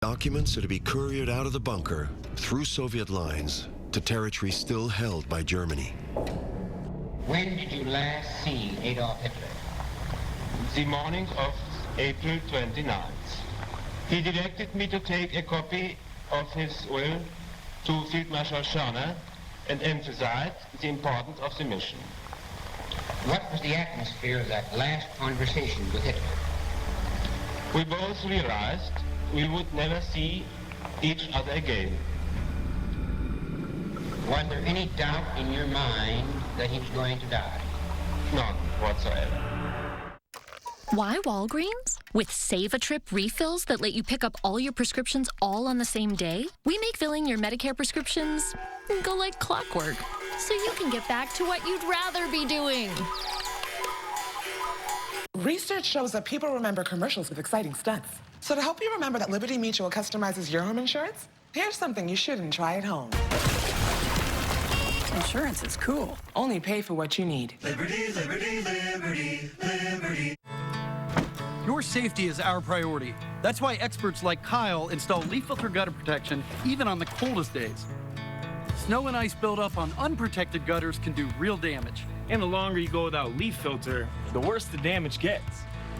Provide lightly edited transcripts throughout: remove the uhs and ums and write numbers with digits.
Documents are to be couriered out of the bunker through Soviet lines to territory still held by Germany. When did you last see Adolf Hitler? The morning of April 29th. He directed me to take a copy of his will to Field Marshal Schörner and emphasized the importance of the mission. What was the atmosphere of that last conversation with Hitler? We both realized we would never see each other again. Was there any doubt in your mind that he was going to die? None whatsoever. Why Walgreens? With Save-A-Trip refills that let you pick up all your prescriptions all on the same day, we make filling your Medicare prescriptions go like clockwork, so you can get back to what you'd rather be doing. Research shows that people remember commercials with exciting stunts. So to help you remember that Liberty Mutual customizes your home insurance, here's something you shouldn't try at home. Insurance is cool. Only pay for what you need. Liberty, liberty, liberty, liberty. Your safety is our priority. That's why experts like Kyle install leaf filter gutter protection even on the coldest days. Snow and ice buildup on unprotected gutters can do real damage. And the longer you go without leaf filter, the worse the damage gets.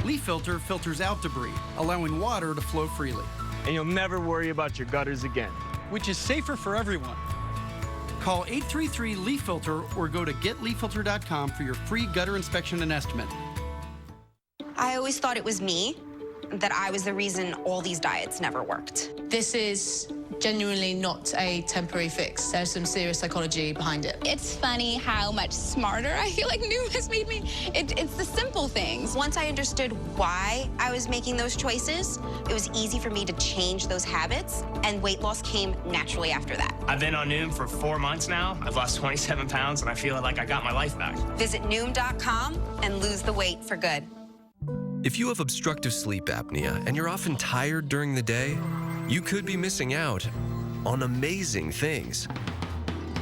Leaf filter filters out debris, allowing water to flow freely. And you'll never worry about your gutters again. Which is safer for everyone. Call 833-LEAF-FILTER or go to getleaffilter.com for your free gutter inspection and estimate. I always thought it was me, that I was the reason all these diets never worked. This is genuinely not a temporary fix. There's some serious psychology behind it. It's funny how much smarter I feel like Noom has made me. It's the simple things. Once I understood why I was making those choices, it was easy for me to change those habits, and weight loss came naturally after that. I've been on Noom for 4 months now. I've lost 27 pounds, and I feel like I got my life back. Visit Noom.com and lose the weight for good. If you have obstructive sleep apnea and you're often tired during the day, you could be missing out on amazing things.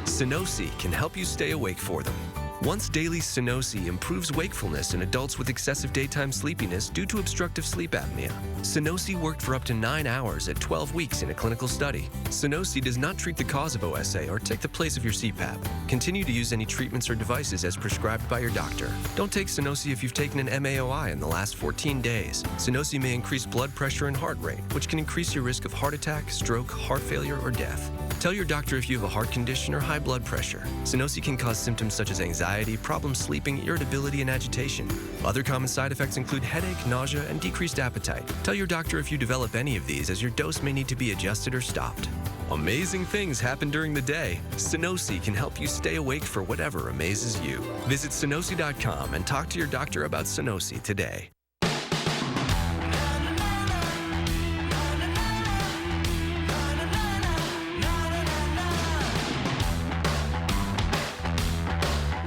Sunosi can help you stay awake for them. Once daily Sunosi improves wakefulness in adults with excessive daytime sleepiness due to obstructive sleep apnea. Sunosi worked for up to 9 hours at 12 weeks in a clinical study. Sunosi does not treat the cause of OSA or take the place of your CPAP. Continue to use any treatments or devices as prescribed by your doctor. Don't take Sunosi if you've taken an MAOI in the last 14 days. Sunosi may increase blood pressure and heart rate, which can increase your risk of heart attack, stroke, heart failure, or death. Tell your doctor if you have a heart condition or high blood pressure. Sunosi can cause symptoms such as anxiety, problems sleeping, irritability, and agitation. Other common side effects include headache, nausea, and decreased appetite. Tell your doctor if you develop any of these, as your dose may need to be adjusted or stopped. Amazing things happen during the day. Sunosi can help you stay awake for whatever amazes you. Visit Sunosi.com and talk to your doctor about Sunosi today.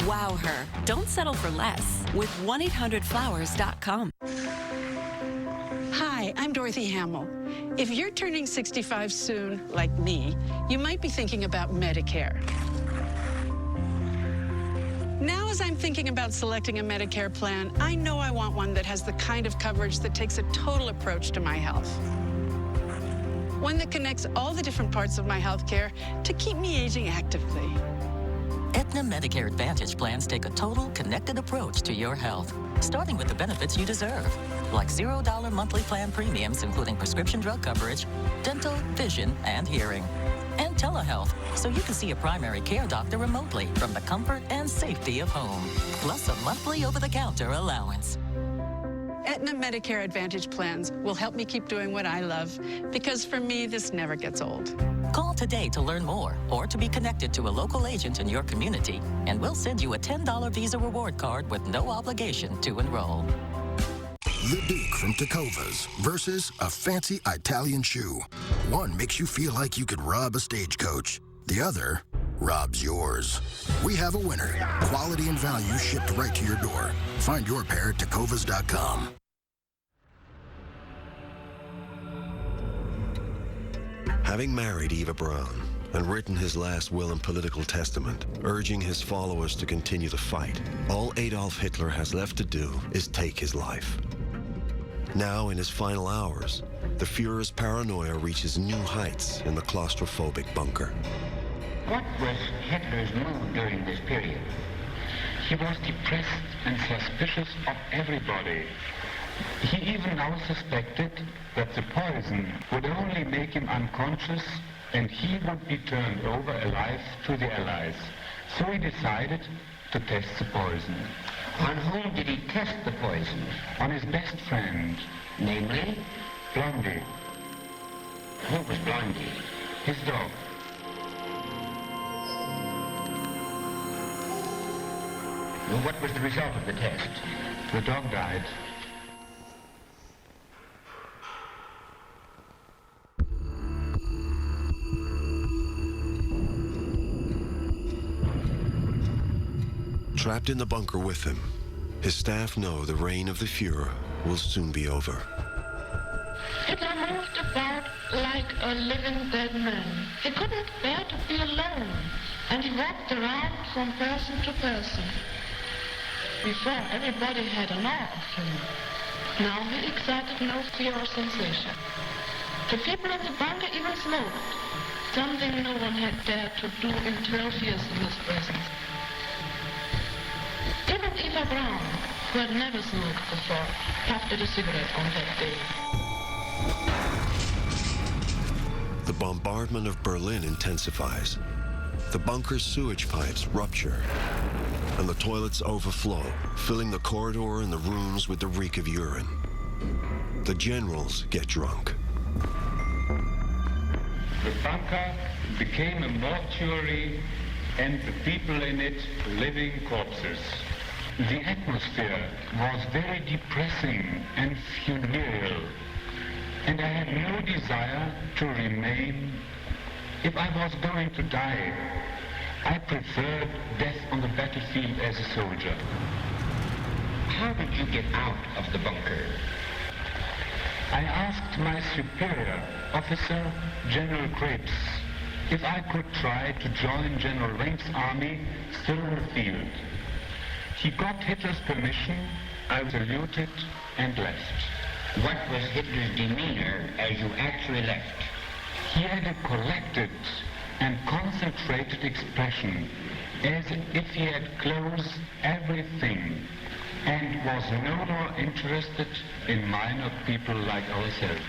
Wow her. Don't settle for less with 1-800-Flowers.com. Hi, I'm Dorothy Hamill. If you're turning 65 soon, like me, you might be thinking about Medicare. Now, as I'm thinking about selecting a Medicare plan, I know I want one that has the kind of coverage that takes a total approach to my health. One that connects all the different parts of my health care to keep me aging actively. Aetna Medicare Advantage plans take a total, connected approach to your health, starting with the benefits you deserve, like $0 monthly plan premiums, including prescription drug coverage, dental, vision, and hearing, and telehealth, so you can see a primary care doctor remotely from the comfort and safety of home, plus a monthly over-the-counter allowance. Aetna Medicare Advantage plans will help me keep doing what I love, because for me, this never gets old. Call today to learn more or to be connected to a local agent in your community, and we'll send you a $10 Visa reward card with no obligation to enroll. The Duke from Tecovas versus a fancy Italian shoe. One makes you feel like you could rob a stagecoach. The other robs yours. We have a winner. Quality and value shipped right to your door. Find your pair at Tecovas.com. Having married Eva Braun and written his last will and political testament, urging his followers to continue the fight, all Adolf Hitler has left to do is take his life. Now, in his final hours, the Führer's paranoia reaches new heights in the claustrophobic bunker. What was Hitler's mood during this period? He was depressed and suspicious of everybody. He even now suspected that the poison would only make him unconscious and he would be turned over alive to the Allies. So he decided to test the poison. On whom did he test the poison? On his best friend. Namely? Blondie. Who was Blondie? His dog. Well, what was the result of the test? The dog died. Trapped in the bunker with him, his staff know the reign of the Führer will soon be over. Hitler moved about like a living dead man. He couldn't bear to be alone, and he walked around from person to person. Before, everybody had an awe of him. Now he excited no fear or sensation. The people in the bunker even smoked, something no one had dared to do in 12 years in his presence. Even Eva Braun, who had never smoked before, puffed at a cigarette on that day. The bombardment of Berlin intensifies. The bunker's sewage pipes rupture, and the toilets overflow, filling the corridor and the rooms with the reek of urine. The generals get drunk. The bunker became a mortuary and the people in it living corpses. The atmosphere was very depressing and funereal, and I had no desire to remain. If I was going to die, I preferred death on the battlefield as a soldier. How did you get out of the bunker? I asked my superior, Officer General Krebs, if I could try to join General Wenck's army still in the field. He got Hitler's permission, I saluted and left. What was Hitler's demeanor as you actually left? He had a collected and concentrated expression, as if he had closed everything and was no more interested in minor people like ourselves.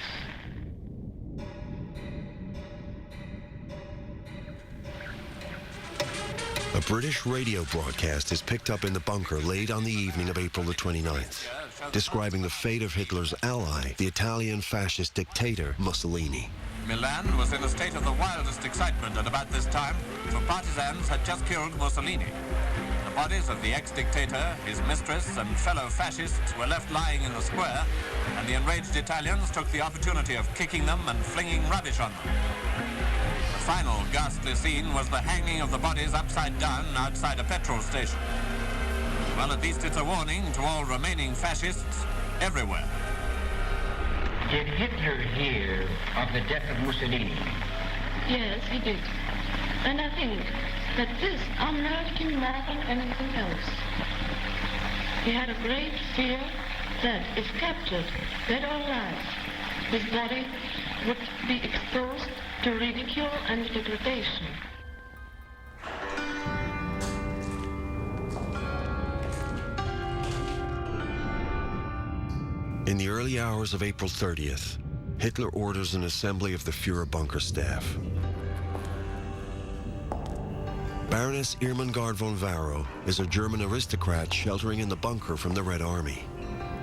A British radio broadcast is picked up in the bunker late on the evening of April the 29th, describing the fate of Hitler's ally, the Italian fascist dictator Mussolini. Milan was in a state of the wildest excitement at about this time, for partisans had just killed Mussolini. The bodies of the ex-dictator, his mistress, and fellow fascists were left lying in the square, and the enraged Italians took the opportunity of kicking them and flinging rubbish on them. The final ghastly scene was the hanging of the bodies upside down outside a petrol station. Well, at least it's a warning to all remaining fascists everywhere. Did Hitler hear of the death of Mussolini? Yes, he did. And I think that this unnerved him more than anything else. He had a great fear that if captured, dead or alive, his body would be exposed to ridicule and degradation. In the early hours of April 30th, Hitler orders an assembly of the Führer bunker staff. Baroness Irmengard von Varro is a German aristocrat sheltering in the bunker from the Red Army.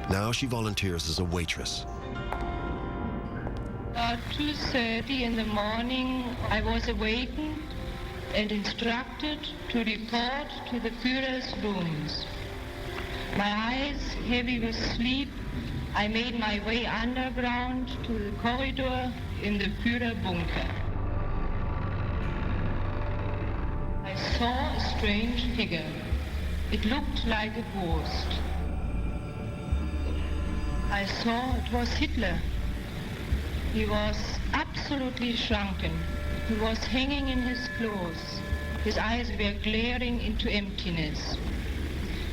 Now she volunteers as a waitress. At 2:30 in the morning, I was awakened and instructed to report to the Führer's rooms. My eyes heavy with sleep, I made my way underground to the corridor in the Führer bunker. I saw a strange figure. It looked like a ghost. I saw it was Hitler. He was absolutely shrunken. He was hanging in his clothes. His eyes were glaring into emptiness.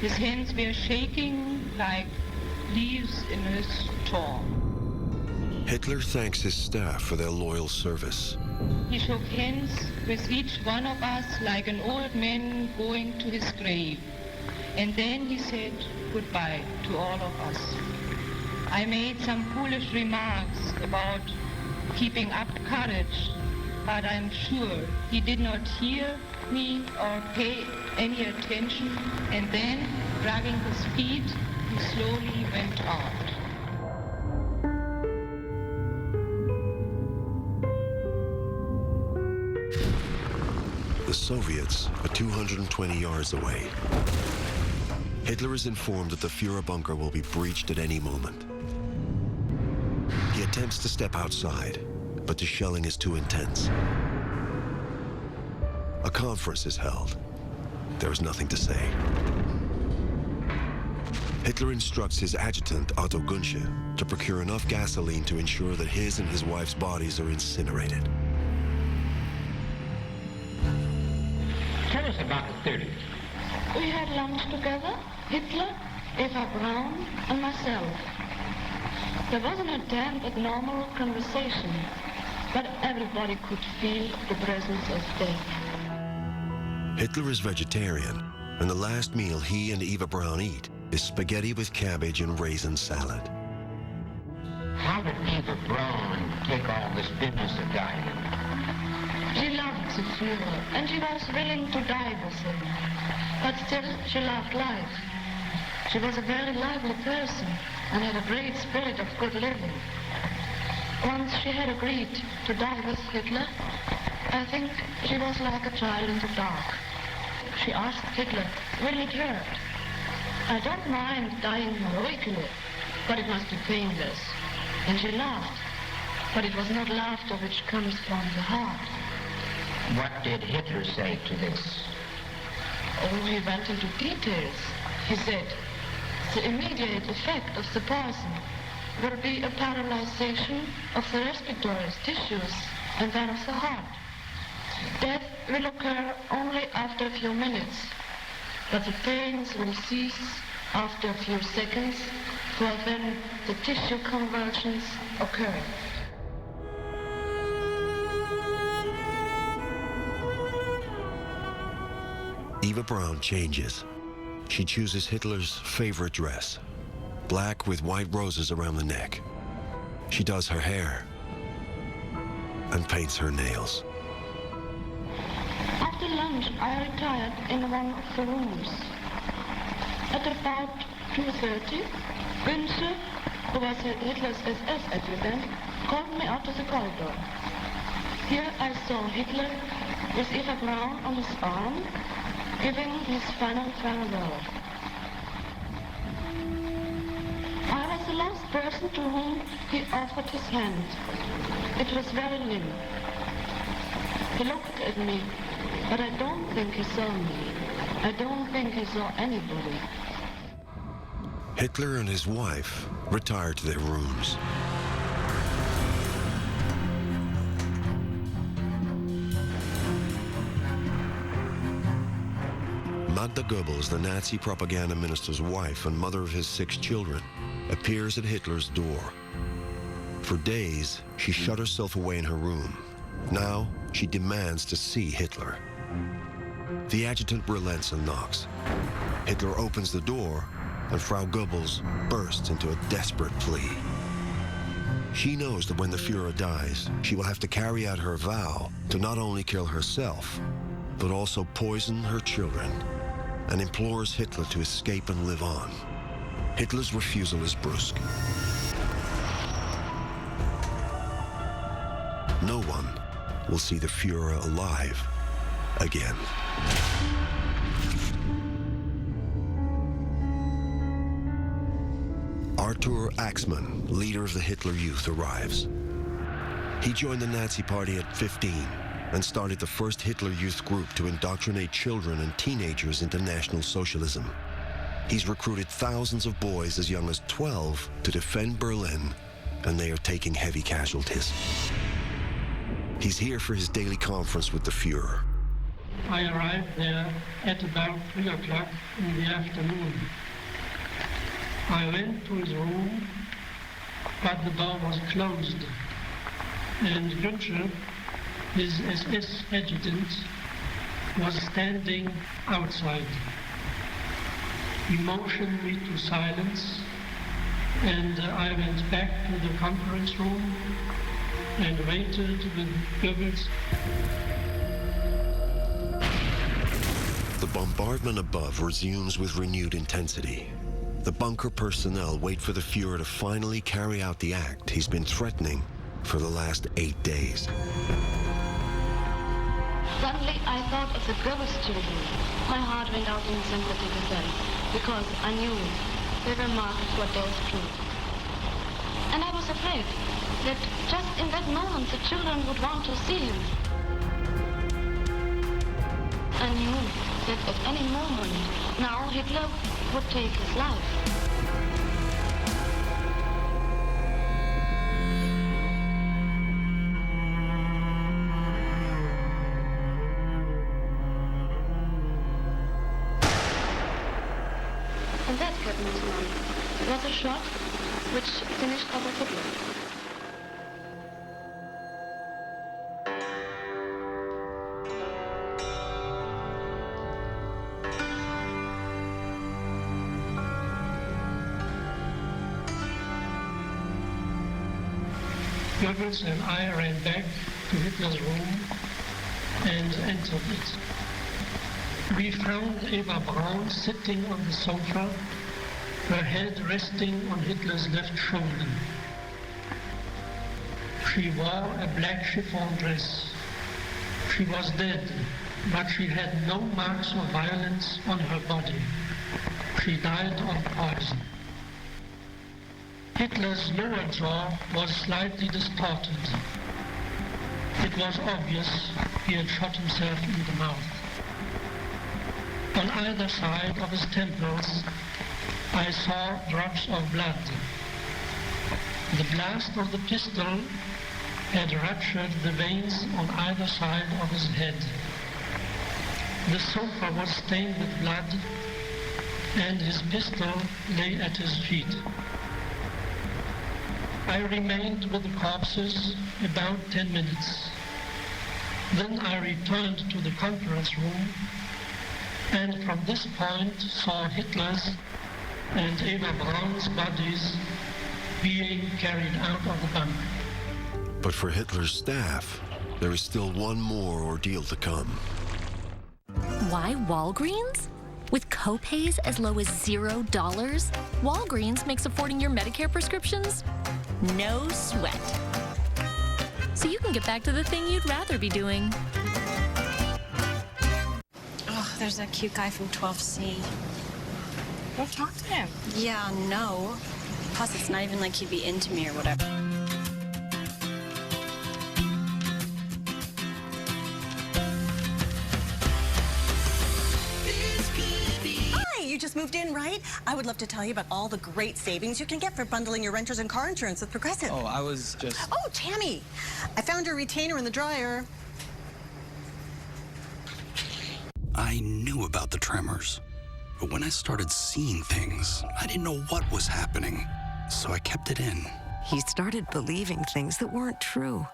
His hands were shaking like leaves in a storm. Hitler thanks his staff for their loyal service. He shook hands with each one of us like an old man going to his grave. And then he said goodbye to all of us. I made some foolish remarks about keeping up courage, but I'm sure he did not hear me or pay any attention, and then, dragging his feet, he slowly went out. The Soviets are 220 yards away. Hitler is informed that the Führer bunker will be breached at any moment. He attempts to step outside, but the shelling is too intense. A conference is held. There is nothing to say. Hitler instructs his adjutant, Otto Gunsche, to procure enough gasoline to ensure that his and his wife's bodies are incinerated. Tell us about the 30th. We had lunch together, Hitler, Eva Braun, and myself. There wasn't a damn abnormal conversation, but everybody could feel the presence of death. Hitler is vegetarian, and the last meal he and Eva Braun eat is spaghetti with cabbage and raisin salad. How did Eva Braun take all this business of dying? She loved the Führer, and she was willing to die with him. But still, she loved life. She was a very lively person and had a great spirit of good living. Once she had agreed to die with Hitler, I think she was like a child in the dark. She asked Hitler, will it hurt? I don't mind dying heroically, but it must be painless. And she laughed, but it was not laughter which comes from the heart. What did Hitler say to this? Oh, he went into details. He said, the immediate effect of the poison will be a paralyzation of the respiratory tissues and then of the heart. Death will occur only after a few minutes, but the pains will cease after a few seconds, for then the tissue convulsions occur. Eva Braun changes. She chooses Hitler's favorite dress, black with white roses around the neck. She does her hair and paints her nails. After lunch, I retired in one of the rooms. At about 2:30, Gunsche, who was Hitler's SS adjutant, called me out to the corridor. Here I saw Hitler with Eva Braun on his arm, giving his final farewell. I was the last person to whom he offered his hand. It was very limp. He looked at me, but I don't think he saw me. I don't think he saw anybody. Hitler and his wife retire to their rooms. Magda Goebbels, the Nazi propaganda minister's wife and mother of his 6 children, appears at Hitler's door. For days, she shut herself away in her room. Now, she demands to see Hitler. The adjutant relents and knocks. Hitler opens the door, and Frau Goebbels bursts into a desperate plea. She knows that when the Führer dies, she will have to carry out her vow to not only kill herself, but also poison her children, and implores Hitler to escape and live on. Hitler's refusal is brusque. No one will see the Führer alive again. Arthur Axmann, leader of the Hitler Youth, arrives. He joined the Nazi Party at 15 and started the first Hitler Youth group to indoctrinate children and teenagers into National Socialism. He's recruited thousands of boys as young as 12 to defend Berlin, and they are taking heavy casualties. He's here for his daily conference with the Führer. I arrived there at about 3 o'clock in the afternoon. I went to his room but the door was closed. And Günther, his SS adjutant, was standing outside. He motioned me to silence, and I went back to the conference room and waited with Goebbels. The bombardment above resumes with renewed intensity. The bunker personnel wait for the Fuhrer to finally carry out the act he's been threatening for the last 8 days. Suddenly, I thought of the Goebbels children. My heart went out in sympathy with them, because I knew they were marked for death too. And I was afraid that just in that moment the children would want to see him. I knew that at any moment now Hitler would take his life. And that kept me so long. It was a shot which finished Adolf Hitler. Goebbels and I ran back to Hitler's room and entered it. We found Eva Braun sitting on the sofa, her head resting on Hitler's left shoulder. She wore a black chiffon dress. She was dead, but she had no marks of violence on her body. She died of poison. Hitler's lower jaw was slightly distorted. It was obvious he had shot himself in the mouth. On either side of his temples, I saw drops of blood. The blast of the pistol had ruptured the veins on either side of his head. The sofa was stained with blood, and his pistol lay at his feet. I remained with the corpses about 10 minutes. Then I returned to the conference room, and from this point saw Hitler's and Eva Braun's bodies being carried out of the bunker. But for Hitler's staff, there is still one more ordeal to come. Why Walgreens? With copays as low as $0, Walgreens makes affording your Medicare prescriptions no sweat. So you can get back to the thing you'd rather be doing. Oh, there's that cute guy from 12C. Go talk to him. Yeah, no. Plus, it's not even like he'd be into me or whatever. You just moved in, right? I would love to tell you about all the great savings you can get for bundling your renters and car insurance with Progressive. Oh, I was just... Oh, Tammy! I found your retainer in the dryer. I knew about the tremors, but when I started seeing things, I didn't know what was happening, so I kept it in. He started believing things that weren't true.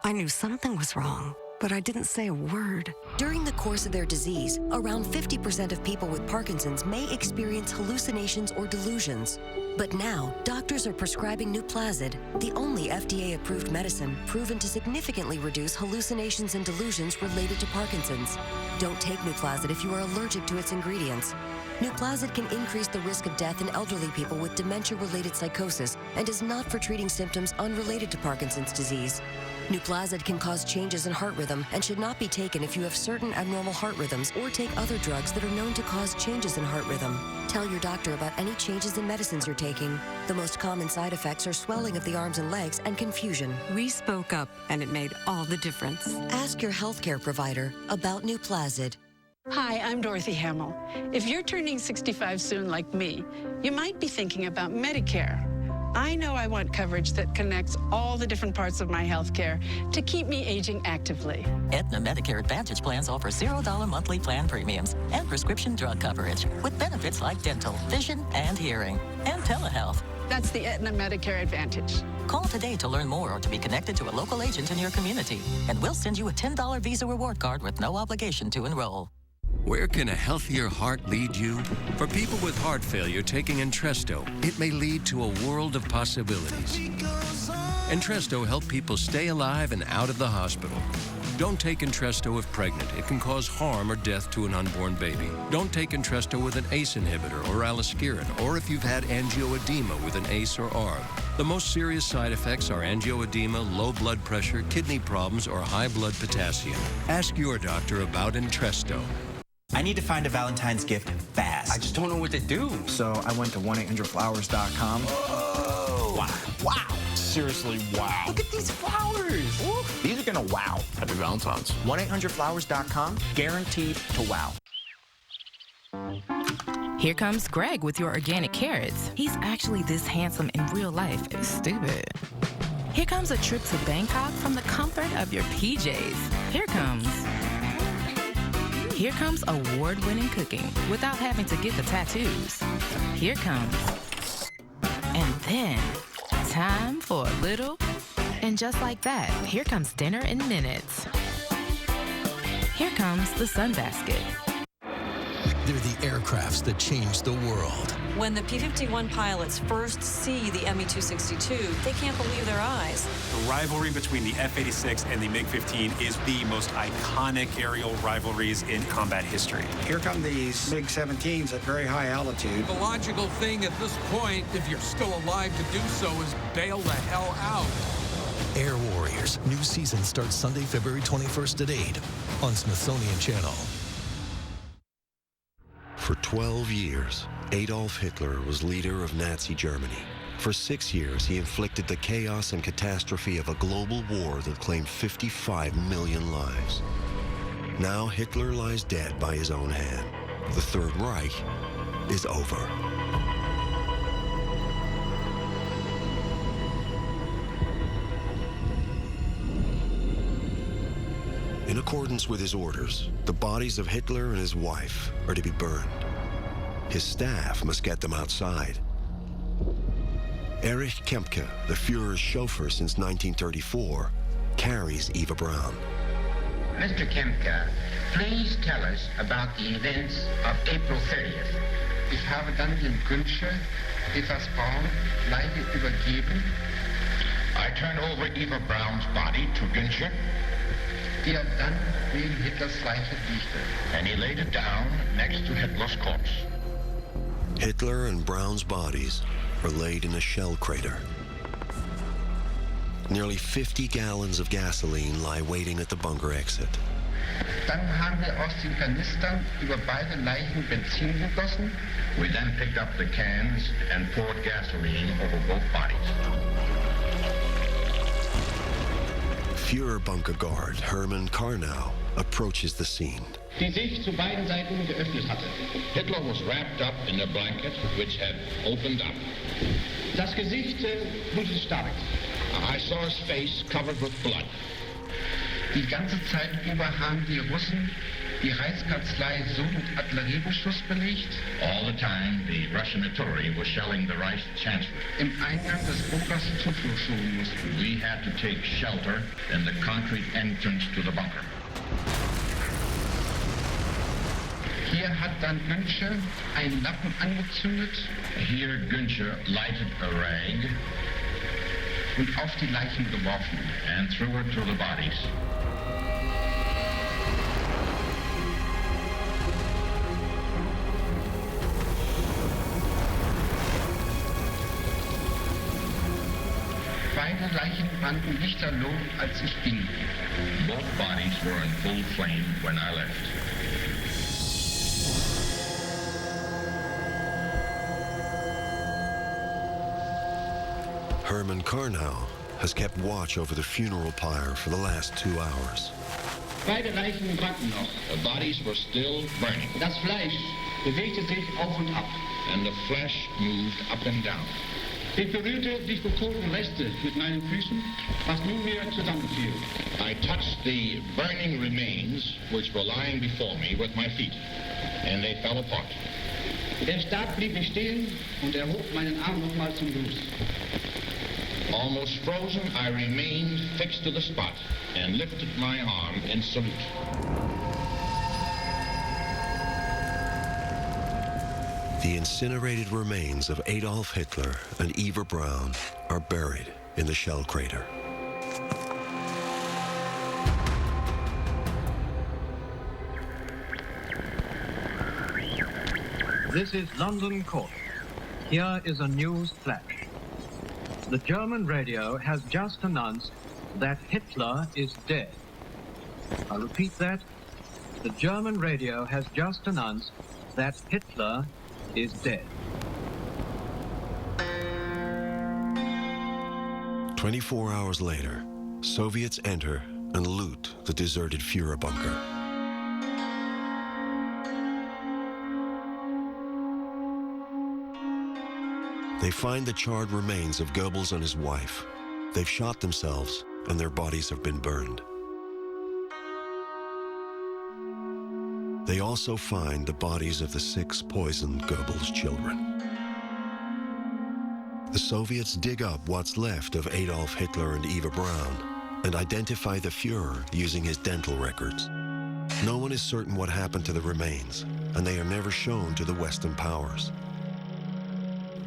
I knew something was wrong, but I didn't say a word. During the course of their disease, around 50% of people with Parkinson's may experience hallucinations or delusions. But now, doctors are prescribing Nuplazid, the only FDA-approved medicine proven to significantly reduce hallucinations and delusions related to Parkinson's. Don't take Nuplazid if you are allergic to its ingredients. Nuplazid can increase the risk of death in elderly people with dementia-related psychosis and is not for treating symptoms unrelated to Parkinson's disease. Nuplazid can cause changes in heart rhythm and should not be taken if you have certain abnormal heart rhythms or take other drugs that are known to cause changes in heart rhythm. Tell your doctor about any changes in medicines you're taking. The most common side effects are swelling of the arms and legs and confusion. We spoke up, and it made all the difference. Ask your healthcare provider about Nuplazid. Hi, I'm Dorothy Hamill. If you're turning 65 soon like me, you might be thinking about Medicare. I know I want coverage that connects all the different parts of my health care to keep me aging actively. Aetna Medicare Advantage plans offer $0 monthly plan premiums and prescription drug coverage with benefits like dental, vision, and hearing, and telehealth. That's the Aetna Medicare Advantage. Call today to learn more or to be connected to a local agent in your community. And we'll send you a $10 Visa reward card with no obligation to enroll. Where can a healthier heart lead you? For people with heart failure taking Entresto, it may lead to a world of possibilities. Entresto helps people stay alive and out of the hospital. Don't take Entresto if pregnant. It can cause harm or death to an unborn baby. Don't take Entresto with an ACE inhibitor or aliskiren, or if you've had angioedema with an ACE or ARB. The most serious side effects are angioedema, low blood pressure, kidney problems, or high blood potassium. Ask your doctor about Entresto. I need to find a Valentine's gift fast. I just don't know what to do. So I went to 1-800-Flowers.com. Oh! Wow. Seriously, wow. Look at these flowers. Ooh, these are gonna wow. Happy Valentine's. 1-800-Flowers.com. Guaranteed to wow. Here comes Greg with your organic carrots. He's actually this handsome in real life. It's stupid. Here comes a trip to Bangkok from the comfort of your PJs. Here comes award-winning cooking without having to get the tattoos. Here comes. And then, time for a little. And just like that, here comes dinner in minutes. Here comes the sunbasket. They're the aircrafts that changed the world. When the P-51 pilots first see the Me-262, they can't believe their eyes. The rivalry between the F-86 and the MiG-15 is the most iconic aerial rivalries in combat history. Here come these MiG-17s at very high altitude. The logical thing at this point, if you're still alive to do so, is bail the hell out. Air Warriors. New season starts Sunday, February 21st at 8 on Smithsonian Channel. For 12 years, Adolf Hitler was leader of Nazi Germany. For 6 years, he inflicted the chaos and catastrophe of a global war that claimed 55 million lives. Now Hitler lies dead by his own hand. The Third Reich is over. In accordance with his orders, the bodies of Hitler and his wife are to be burned. His staff must get them outside. Erich Kempke, the Führer's chauffeur since 1934, carries Eva Braun. Mr. Kempke, please tell us about the events of April 30th. Ich habe dann dem Günsche Evas Braun Leiche übergeben. I turned over Eva Braun's body to Günsche. Der dann neben Hitlers Leiche liegte. And he laid it down next to Hitler's corpse. Hitler and Braun's bodies are laid in a shell crater. Nearly 50 gallons of gasoline lie waiting at the bunker exit. Dann haben wir aus den Kanistern über beide Leichen Benzin gegossen. We then picked up the cans and poured gasoline over both bodies. Führer bunker guard Hermann Karnau approaches the scene. Die sich zu beiden Seiten geöffnet hatte. Hitler was wrapped up in a blanket which had opened up. Das Gesicht blutete stark. I saw his face covered with blood. Die ganze Zeit über haben die Russen die Reichskanzlei so mit Artilleriebeschuss belegt. All the time the Russian artillery was shelling the Reichschancellor. Im Eingang des Bunkers Zuflucht suchen mussten. We had to take shelter in the concrete entrance to the bunker. Hier hat dann Günsche einen Lappen angezündet. Here Günsche lighted a rag und auf die Leichen geworfen and threw it to the bodies. Beide Leichen brannten lichterloh, als ich ging. Both bodies were in full flame when I left. Hermann Karnau has kept watch over the funeral pyre for the last 2 hours. Beide Leichen brannten noch. The bodies were still burning. Das Fleisch bewegte sich auf und ab. And the flesh moved up and down. Ich berührte die verkohlten Reste mit meinen Füßen, was nunmehr zusammenfiel. I touched the burning remains which were lying before me with my feet, and they fell apart. Der Stab blieb nicht stehen und erhob meinen Arm nochmal zum Gruß. Almost frozen, I remained fixed to the spot and lifted my arm in salute. The incinerated remains of Adolf Hitler and Eva Braun are buried in the shell crater. This is London Calling. Here is a news flash. The German radio has just announced that Hitler is dead. I repeat that. The German radio has just announced that Hitler is dead. 24 hours later, Soviets enter and loot the deserted Führer bunker. They find the charred remains of Goebbels and his wife. They've shot themselves, and their bodies have been burned. They also find the bodies of the 6 poisoned Goebbels children. The Soviets dig up what's left of Adolf Hitler and Eva Braun and identify the Führer using his dental records. No one is certain what happened to the remains, and they are never shown to the Western powers.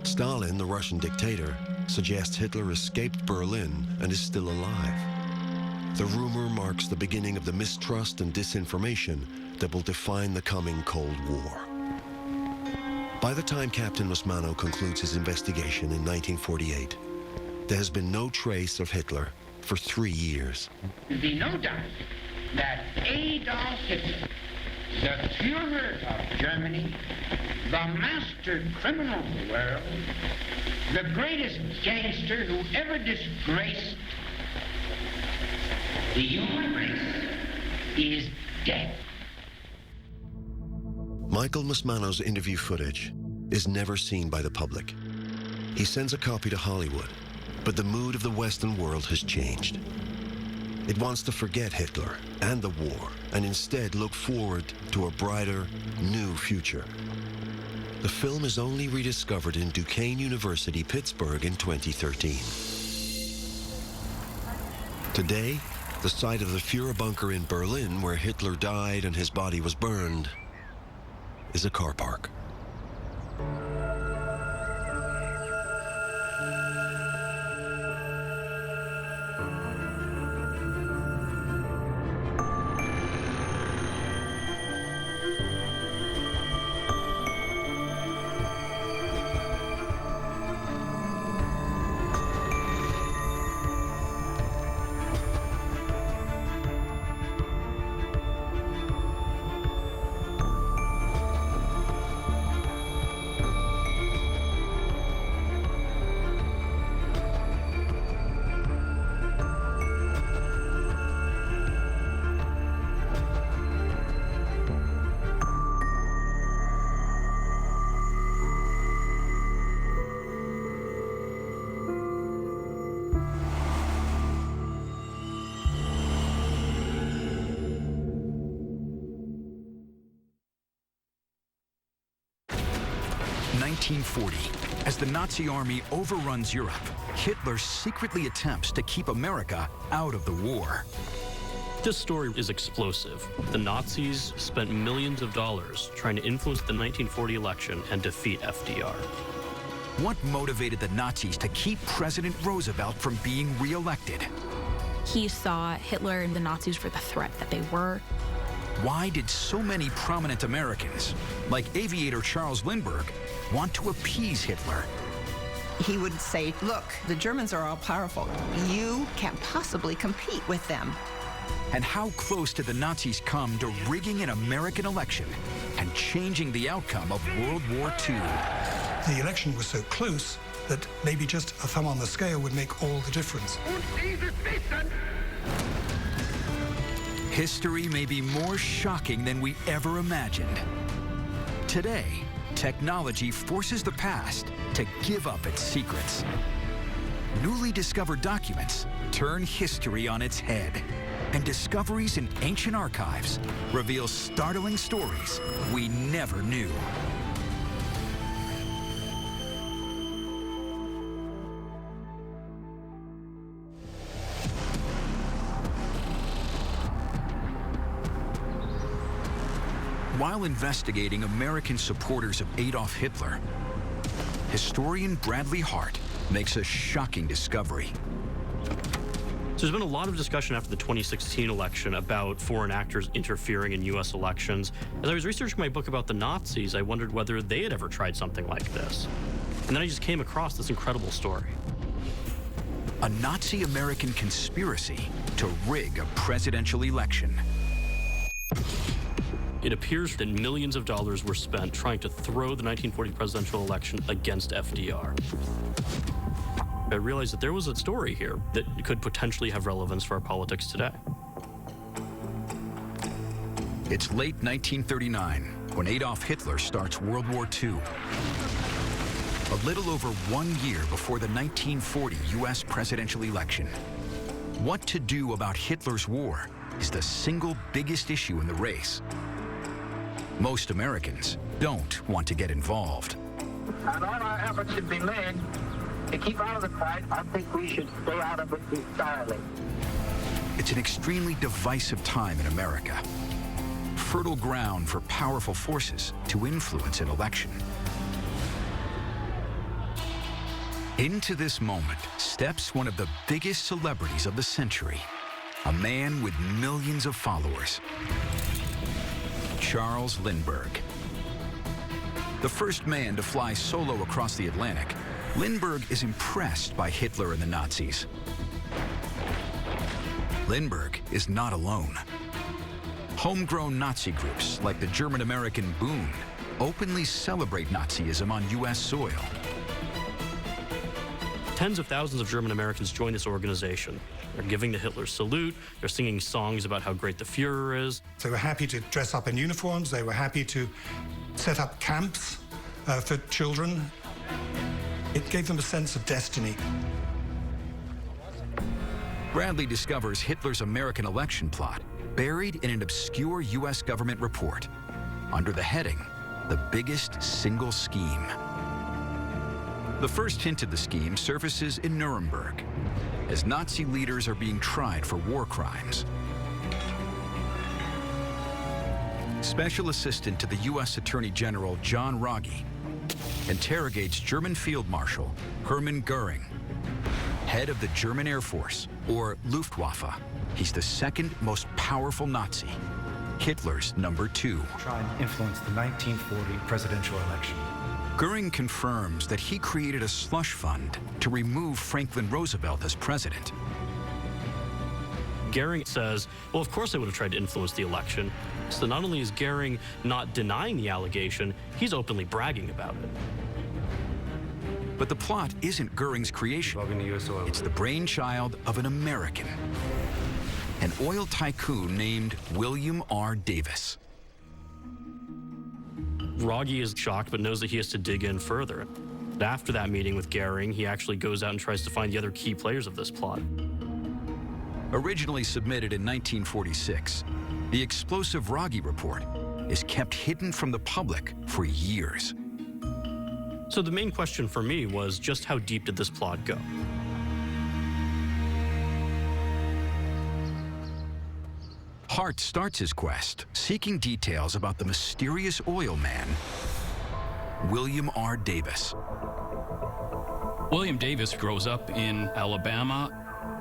Stalin, the Russian dictator, suggests Hitler escaped Berlin and is still alive. The rumor marks the beginning of the mistrust and disinformation that will define the coming Cold War. By the time Captain Musmano concludes his investigation in 1948, there has been no trace of Hitler for 3 years. There be no doubt that Adolf Hitler, the Führer of Germany, the master criminal of the world, the greatest gangster who ever disgraced the human race, is dead. Michael Musmano's interview footage is never seen by the public. He sends a copy to Hollywood, but the mood of the Western world has changed. It wants to forget Hitler and the war and instead look forward to a brighter, new future. The film is only rediscovered in Duquesne University, Pittsburgh in 2013. Today, the site of the Führer bunker in Berlin, where Hitler died and his body was burned, is a car park. As the Nazi army overruns Europe, Hitler secretly attempts to keep America out of the war. This story is explosive. The Nazis spent millions of dollars trying to influence the 1940 election and defeat FDR. What motivated the Nazis to keep President Roosevelt from being reelected? He saw Hitler and the Nazis for the threat that they were. Why did so many prominent Americans, like aviator Charles Lindbergh, want to appease Hitler? He would say, look, the Germans are all powerful. You can't possibly compete with them. And how close did the Nazis come to rigging an American election and changing the outcome of World War II? The election was so close that maybe just a thumb on the scale would make all the difference. History may be more shocking than we ever imagined. Today, technology forces the past to give up its secrets. Newly discovered documents turn history on its head, and discoveries in ancient archives reveal startling stories we never knew. While investigating American supporters of Adolf Hitler, historian Bradley Hart makes a shocking discovery. So there's been a lot of discussion after the 2016 election about foreign actors interfering in U.S. elections. As I was researching my book about the Nazis, I wondered whether they had ever tried something like this. And then I just came across this incredible story. A Nazi-American conspiracy to rig a presidential election. It appears that millions of dollars were spent trying to throw the 1940 presidential election against FDR. I realized that there was a story here that could potentially have relevance for our politics today. It's late 1939 when Adolf Hitler starts World War II. A little over 1 year before the 1940 U.S. presidential election. What to do about Hitler's war is the single biggest issue in the race. Most Americans don't want to get involved. And all our efforts should be made to keep out of the fight. I think we should stay out of it entirely. It's an extremely divisive time in America. Fertile ground for powerful forces to influence an election. Into this moment steps one of the biggest celebrities of the century, a man with millions of followers, Charles Lindbergh. The first man to fly solo across the Atlantic, Lindbergh is impressed by Hitler and the Nazis. Lindbergh is not alone. Homegrown Nazi groups like the German-American Bund openly celebrate Nazism on U.S. soil. Tens of thousands of German Americans join this organization. They're giving the Hitler salute. They're singing songs about how great the Fuhrer is. They were happy to dress up in uniforms. They were happy to set up camps for children. It gave them a sense of destiny. Bradley discovers Hitler's American election plot buried in an obscure U.S. government report under the heading, "The Biggest Single Scheme." The first hint of the scheme surfaces in Nuremberg, as Nazi leaders are being tried for war crimes. Special Assistant to the U.S. Attorney General John Rogge interrogates German Field Marshal Hermann Goering, head of the German Air Force, or Luftwaffe. He's the second most powerful Nazi, Hitler's number 2. Try and influence the 1940 presidential election. Goering confirms that he created a slush fund to remove Franklin Roosevelt as president. Goering says, well, of course I would have tried to influence the election. So not only is Goering not denying the allegation, he's openly bragging about it. But the plot isn't Goering's creation. It's the brainchild of an American, an oil tycoon named William R. Davis. Rogge is shocked, but knows that he has to dig in further. After that meeting with Goering, he actually goes out and tries to find the other key players of this plot. Originally submitted in 1946, the explosive Rogge report is kept hidden from the public for years. So the main question for me was just how deep did this plot go? Hart starts his quest seeking details about the mysterious oil man, William R. Davis. William Davis grows up in Alabama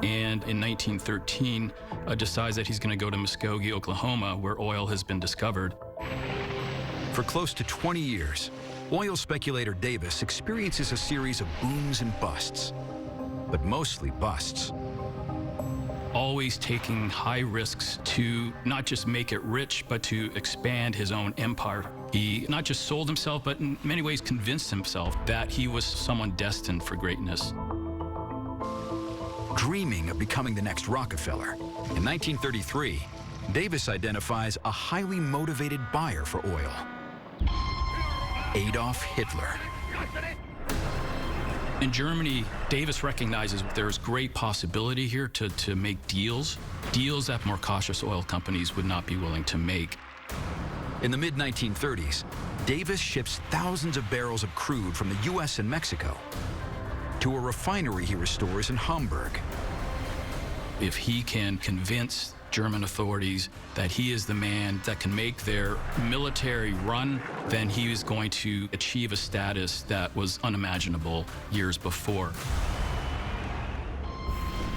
and in 1913 decides that he's going to go to Muskogee, Oklahoma, where oil has been discovered. For close to 20 years, oil speculator Davis experiences a series of booms and busts, but mostly busts. Always taking high risks to not just make it rich, but to expand his own empire. He not just sold himself, but in many ways convinced himself that he was someone destined for greatness. Dreaming of becoming the next Rockefeller, in 1933, Davis identifies a highly motivated buyer for oil, Adolf Hitler. In Germany, Davis recognizes there's great possibility here to make deals that more cautious oil companies would not be willing to make. In the mid-1930s, Davis ships thousands of barrels of crude from the U.S. and Mexico to a refinery he restores in Hamburg. If he can convince German authorities that he is the man that can make their military run, then he is going to achieve a status that was unimaginable years before.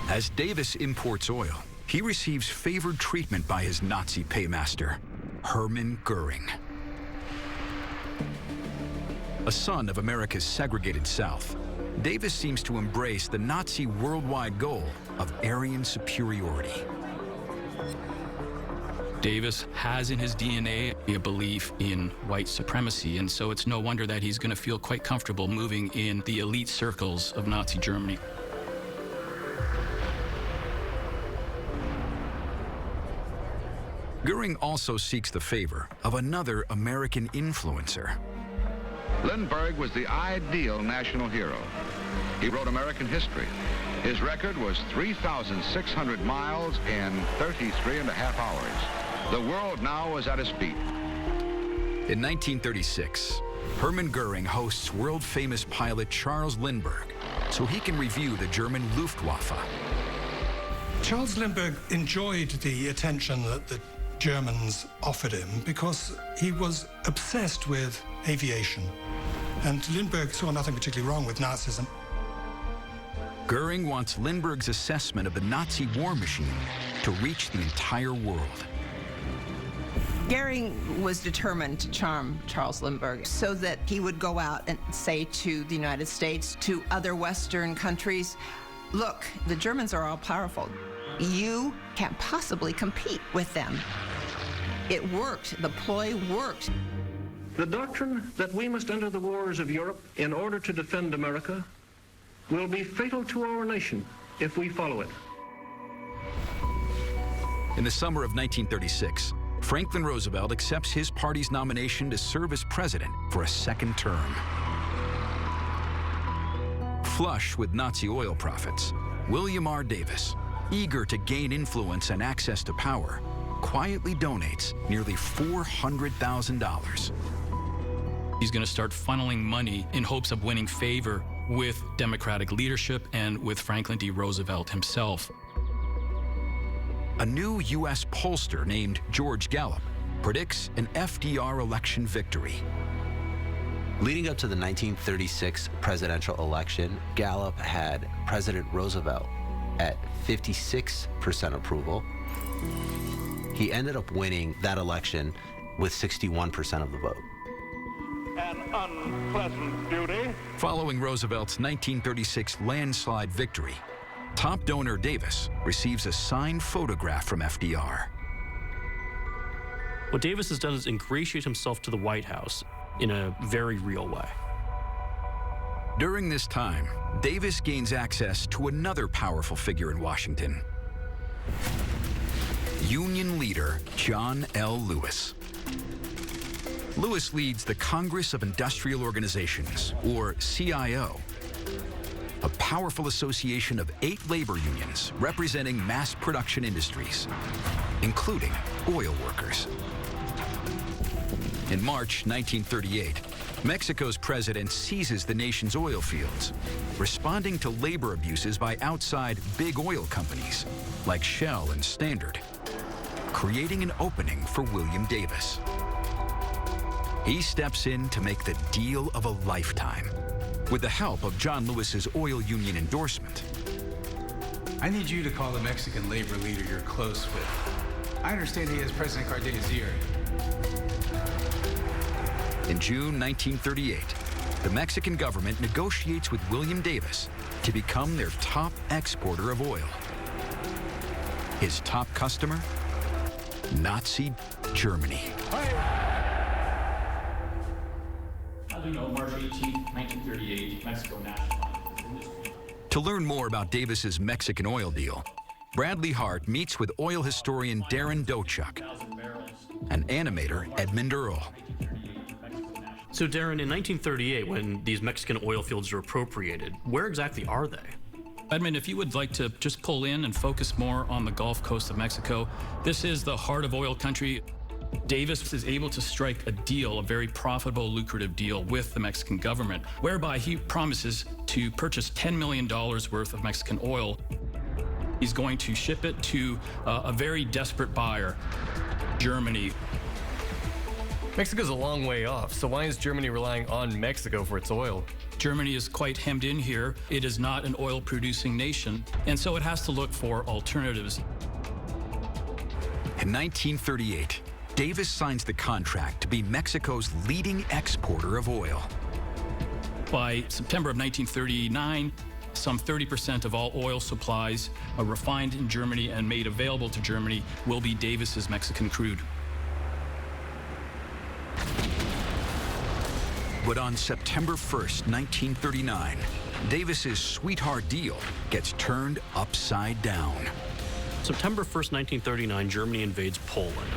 As Davis imports oil, he receives favored treatment by his Nazi paymaster, Hermann Goering. A son of America's segregated South, Davis seems to embrace the Nazi worldwide goal of Aryan superiority. Davis has in his DNA a belief in white supremacy, and so it's no wonder that he's going to feel quite comfortable moving in the elite circles of Nazi Germany. Goering also seeks the favor of another American influencer. Lindbergh was the ideal national hero. He wrote American history. His record was 3,600 miles in 33 and a half hours. The world now was at his feet. In 1936, Hermann Goering hosts world-famous pilot Charles Lindbergh so he can review the German Luftwaffe. Charles Lindbergh enjoyed the attention that the Germans offered him because he was obsessed with aviation. And Lindbergh saw nothing particularly wrong with Nazism. Goering wants Lindbergh's assessment of the Nazi war machine to reach the entire world. Goering was determined to charm Charles Lindbergh so that he would go out and say to the United States, to other Western countries, look, the Germans are all powerful. You can't possibly compete with them. It worked. The ploy worked. The doctrine that we must enter the wars of Europe in order to defend America will be fatal to our nation if we follow it. In the summer of 1936, Franklin Roosevelt accepts his party's nomination to serve as president for a second term. Flush with Nazi oil profits, William R. Davis, eager to gain influence and access to power, quietly donates nearly $400,000. He's going to start funneling money in hopes of winning favor with Democratic leadership and with Franklin D. Roosevelt himself. A new U.S. pollster named George Gallup predicts an FDR election victory. Leading up to the 1936 presidential election, Gallup had President Roosevelt at 56% approval. He ended up winning that election with 61% of the vote. An unpleasant duty. Following Roosevelt's 1936 landslide victory, top donor Davis receives a signed photograph from FDR. What Davis has done is ingratiate himself to the White House in a very real way. During this time, Davis gains access to another powerful figure in Washington, Union leader John L. Lewis. Lewis leads the Congress of Industrial Organizations, or CIO, a powerful association of 8 labor unions representing mass production industries, including oil workers. In March 1938, Mexico's president seizes the nation's oil fields, responding to labor abuses by outside big oil companies like Shell and Standard, creating an opening for William Davis. He steps in to make the deal of a lifetime with the help of John Lewis's oil union endorsement. I need you to call the Mexican labor leader you're close with. I understand he has President Cardena's ear. In June 1938, the Mexican government negotiates with William Davis to become their top exporter of oil. His top customer? Nazi Germany. March 18, 1938, Mexico nationalized. To learn more about Davis's Mexican oil deal, Bradley Hart meets with oil historian Darren Dochuk and animator Edmund Earl. So Darren, in 1938, when these Mexican oil fields are appropriated, where exactly are they? Edmund, if you would like to just pull in and focus more on the Gulf Coast of Mexico, this is the heart of oil country. Davis is able to strike a deal, a very profitable, lucrative deal with the Mexican government, whereby he promises to purchase $10 million worth of Mexican oil. He's going to ship it to a very desperate buyer, Germany. Mexico's a long way off, so why is Germany relying on Mexico for its oil? Germany is quite hemmed in here. It is not an oil-producing nation, and so it has to look for alternatives. In 1938, Davis signs the contract to be Mexico's leading exporter of oil. By September of 1939, some 30% of all oil supplies refined in Germany and made available to Germany will be Davis's Mexican crude. But on September 1st, 1939, Davis's sweetheart deal gets turned upside down. September 1st, 1939, Germany invades Poland.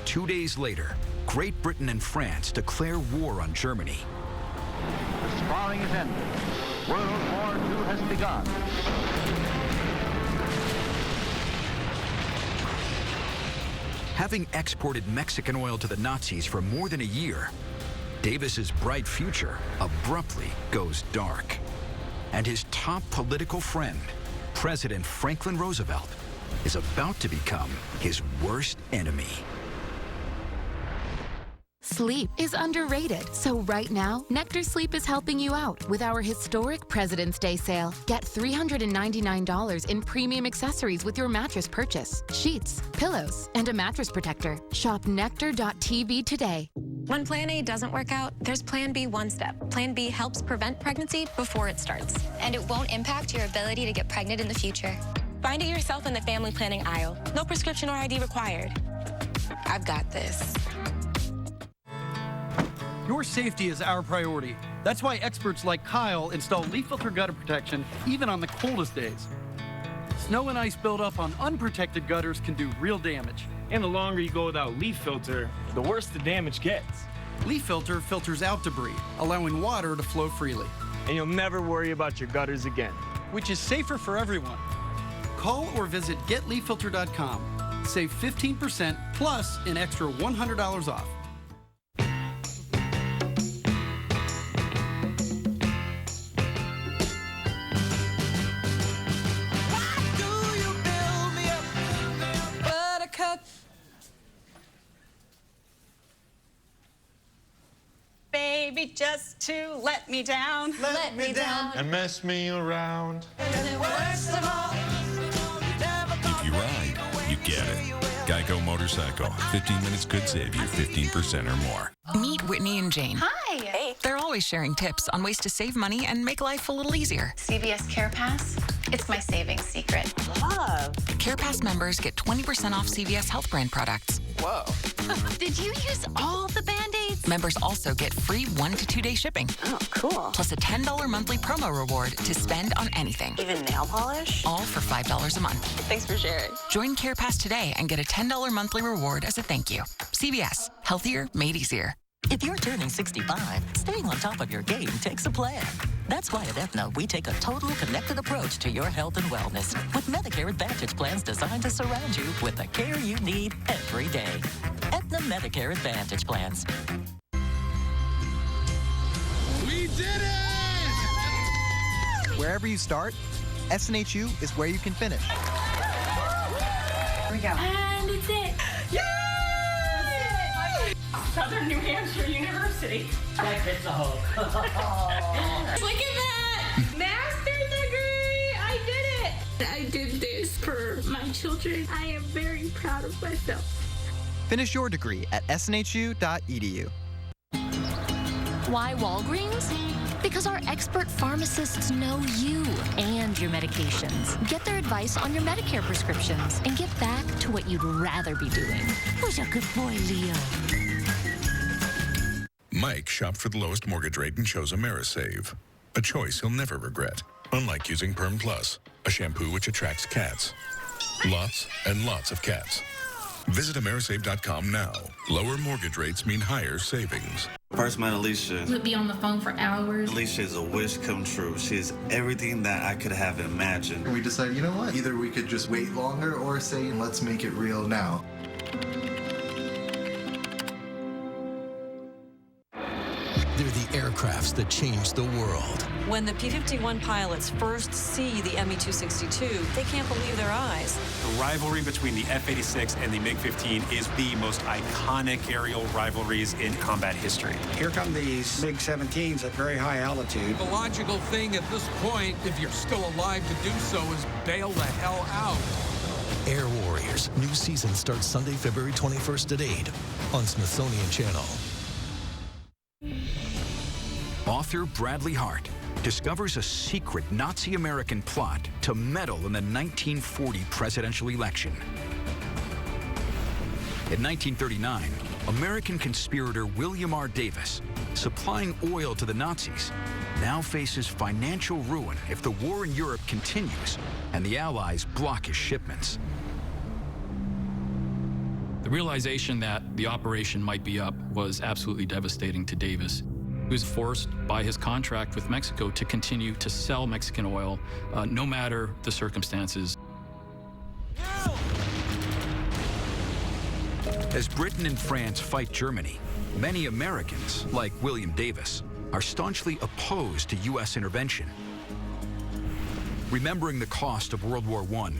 2 days later, Great Britain and France declare war on Germany. The sparring is ended. World War II has begun. Having exported Mexican oil to the Nazis for more than a year, Davis's bright future abruptly goes dark. And his top political friend, President Franklin Roosevelt, is about to become his worst enemy. Sleep is underrated, so right now, Nectar Sleep is helping you out with our historic President's Day sale. Get $399 in premium accessories with your mattress purchase, sheets, pillows, and a mattress protector. Shop nectar.tv today. When Plan A doesn't work out, there's Plan B One Step. Plan B helps prevent pregnancy before it starts. And it won't impact your ability to get pregnant in the future. Find it yourself in the family planning aisle. No prescription or ID required. I've got this. Your safety is our priority. That's why experts like Kyle install leaf filter gutter protection even on the coldest days. Snow and ice buildup on unprotected gutters can do real damage. And the longer you go without leaf filter, the worse the damage gets. Leaf filter filters out debris, allowing water to flow freely. And you'll never worry about your gutters again. Which is safer for everyone. Call or visit getleaffilter.com. Save 15% plus an extra $100 off. Baby, just to let me down. Let me down. And mess me around. And worst of all, if you ride, you get it. Geico Motorcycle. 15 minutes could save you 15% or more. Meet Whitney and Jane. Hi. Hey. They're always sharing tips on ways to save money and make life a little easier. CVS Care Pass. It's my savings secret. Love. Care Pass members get 20% off CVS Health brand products. Whoa. Did you use all the Band-Aids? Members also get free 1 to 2 day shipping. Oh, cool. Plus a $10 monthly promo reward to spend on anything. Even nail polish? All for $5 a month. Thanks for sharing. Join Care Pass today and get a $10 monthly reward as a thank you. CVS. Healthier made easier. If you're turning 65, staying on top of your game takes a plan. That's why at Aetna, we take a total connected approach to your health and wellness with Medicare Advantage plans designed to surround you with the care you need every day. Aetna Medicare Advantage plans. We did it! Wherever you start, SNHU is where you can finish. Here we go. And it's it. Yay! Southern New Hampshire University. Like it's a hope. Look at that! Master's degree! I did it! I did this for my children. I am very proud of myself. Finish your degree at snhu.edu. Why Walgreens? Because our expert pharmacists know you and your medications. Get their advice on your Medicare prescriptions and get back to what you'd rather be doing. Who's a good boy, Leo? Mike shopped for the lowest mortgage rate and chose AmeriSave. A choice he'll never regret. Unlike using Perm Plus, a shampoo which attracts cats. Lots and lots of cats. Visit AmeriSave.com now. Lower mortgage rates mean higher savings. First met Alicia. We'd be on the phone for hours. Alicia is a wish come true. She is everything that I could have imagined. We decided, you know what? Either we could just wait longer or say, let's make it real now. They're the aircrafts that changed the world. When the P-51 pilots first see the Me-262, they can't believe their eyes. The rivalry between the F-86 and the MiG-15 is the most iconic aerial rivalries in combat history. Here come these MiG-17s at very high altitude. The logical thing at this point, if you're still alive to do so, is bail the hell out. Air Warriors. New season starts Sunday, February 21st at 8 on Smithsonian Channel. Author Bradley Hart discovers a secret Nazi-American plot to meddle in the 1940 presidential election. In 1939, American conspirator William R. Davis, supplying oil to the Nazis, now faces financial ruin if the war in Europe continues and the Allies block his shipments. The realization that the operation might be up was absolutely devastating to Davis. He was forced by his contract with Mexico to continue to sell Mexican oil, no matter the circumstances. As Britain and France fight Germany, many Americans, like William Davis, are staunchly opposed to U.S. intervention. Remembering the cost of World War I,